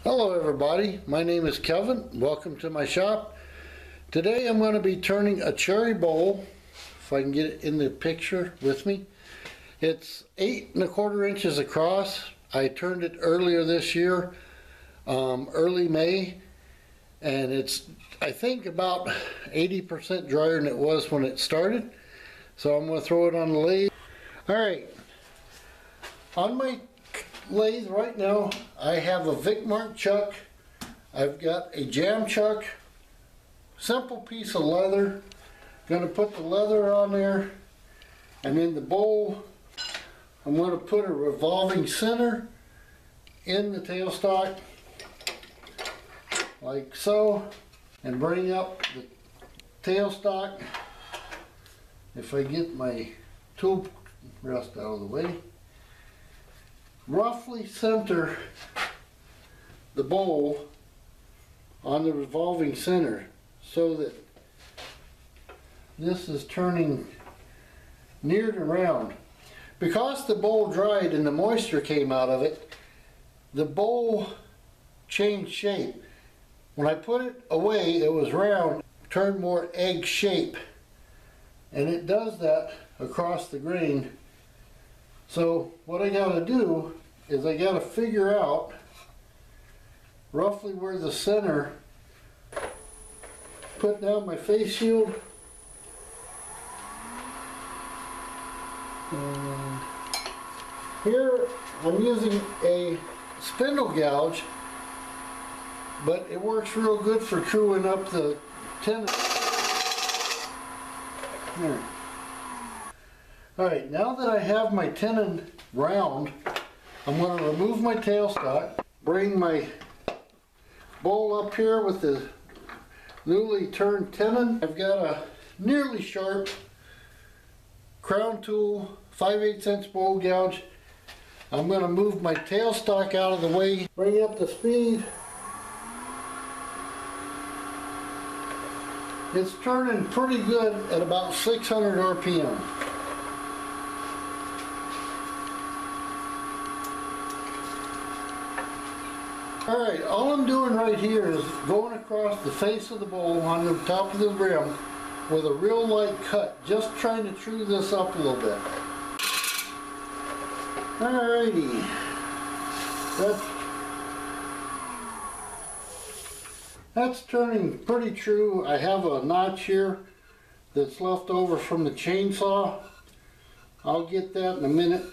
Hello everybody, my name is Kevin. Welcome to my shop. Today I'm going to be turning a cherry bowl, if I can get it in the picture with me. It's 8 1/4 inches across. I turned it earlier this year, early May, and it's I think about 80% drier than it was when it started. So I'm going to throw it on the lathe. Alright, on my lathe right now I have a Vicmark chuck, I've got a jam chuck, simple piece of leather. Going to put the leather on there, and in the bowl I'm going to put a revolving center in the tailstock like so, and bring up the tailstock. If I get my tool rest out of the way, roughly center the bowl on the revolving center so that this is turning near to round. Because the bowl dried and the moisture came out of it, the bowl changed shape. When I put it away, it was round, turned more egg shape, and it does that across the grain. So what I got to do is I got to figure out roughly where the center, put down my face shield, and here I'm using a spindle gouge, but it works real good for truing up the tenon. There. Alright, now that I have my tenon round, I'm going to remove my tailstock, bring my bowl up here with the newly turned tenon. I've got a nearly sharp crown tool, 5/8" bowl gouge. I'm going to move my tailstock out of the way, bring up the speed. It's turning pretty good at about 600 RPM. Alright, all I'm doing right here is going across the face of the bowl on the top of the rim with a real light cut, just trying to true this up a little bit. Alrighty, that's turning pretty true. I have a notch here that's left over from the chainsaw. I'll get that in a minute.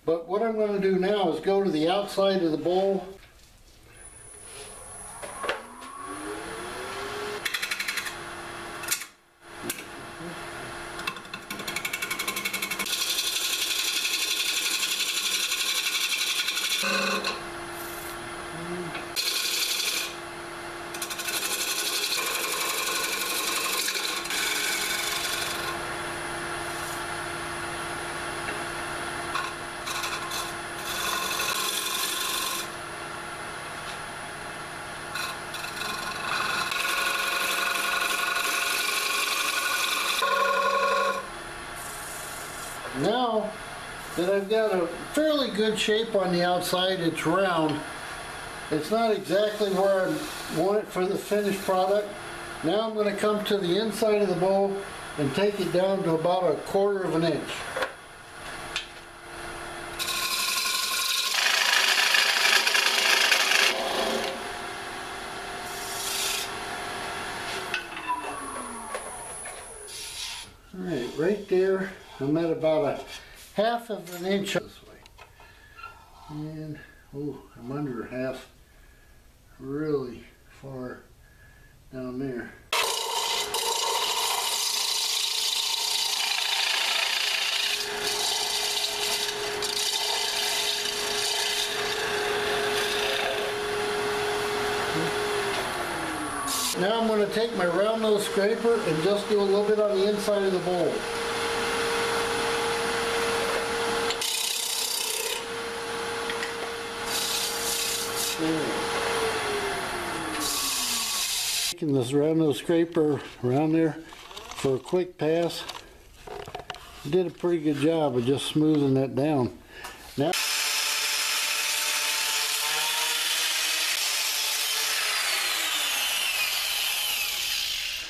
But what I'm going to do now is go to the outside of the bowl. Now that I've got a fairly good shape on the outside, it's round. It's not exactly where I want it for the finished product. Now I'm going to come to the inside of the bowl and take it down to about 1/4 inch. Alright, right there, I'm at about 1/2 inch this way. And, oh, I'm under half, really far down there. Now I'm going to take my round nose scraper and just do a little bit on the inside of the bowl. Taking this round nose scraper around there for a quick pass. Did a pretty good job of just smoothing that down. Now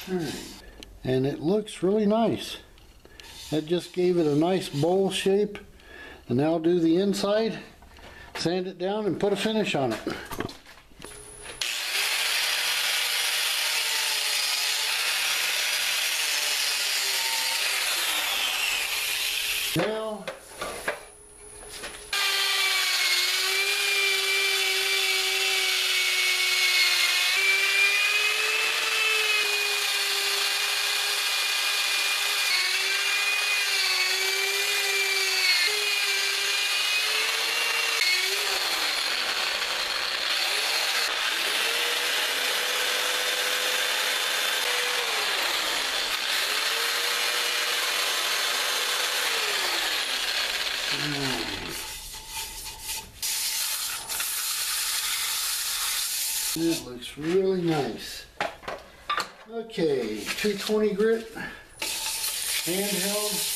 And it looks really nice. That just gave it a nice bowl shape. And now I'll do the inside, sand it down, and put a finish on it. Now, it looks really nice. Okay, 220 grit, handheld.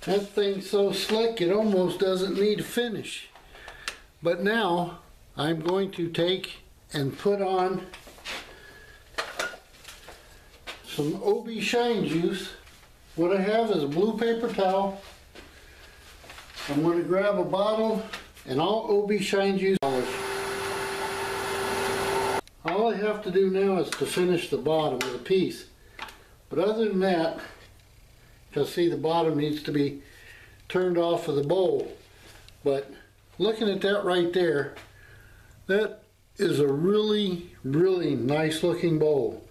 That thing's so slick it almost doesn't need a finish. But now I'm going to take and put on some OB Shine Juice. What I have is a blue paper towel. I'm going to grab a bottle and all OB Shine Juice. All I have to do now is to finish the bottom of the piece. But other than that, you'll see the bottom needs to be turned off of the bowl. But looking at that right there, that is a really, really nice looking bowl.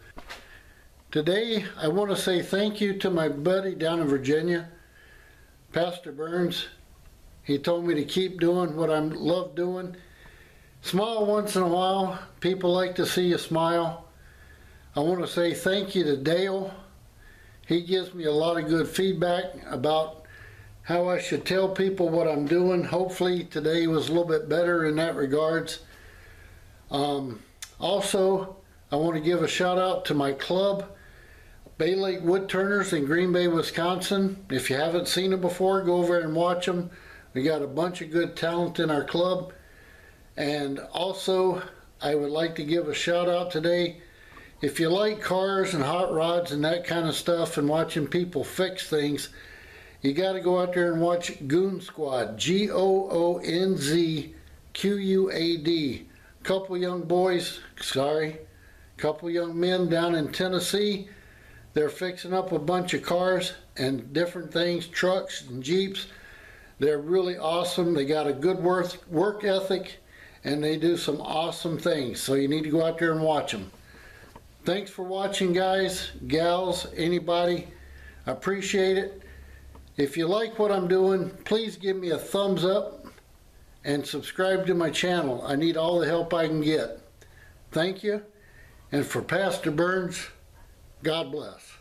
Today, I want to say thank you to my buddy down in Virginia, Pastor Burns. He told me to keep doing what I love doing. Smile once in a while. People like to see you smile. I want to say thank you to Dale. He gives me a lot of good feedback about how I should tell people what I'm doing. Hopefully today was a little bit better in that regards. Also, I want to give a shout out to my club, Bay Lake Woodturners in Green Bay, Wisconsin. If you haven't seen them before, go over and watch them. We got a bunch of good talent in our club. And also, I would like to give a shout out today. If you like cars and hot rods and that kind of stuff and watching people fix things, you got to go out there and watch Goon Squad, Goonzquad. Couple young men down in Tennessee. They're fixing up a bunch of cars and different things, trucks and Jeeps. They're really awesome. They got a good work ethic and they do some awesome things. So you need to go out there and watch them. Thanks for watching, guys, gals, anybody. I appreciate it. If you like what I'm doing, please give me a thumbs up and subscribe to my channel. I need all the help I can get. Thank you. And for Pastor Burns, God bless.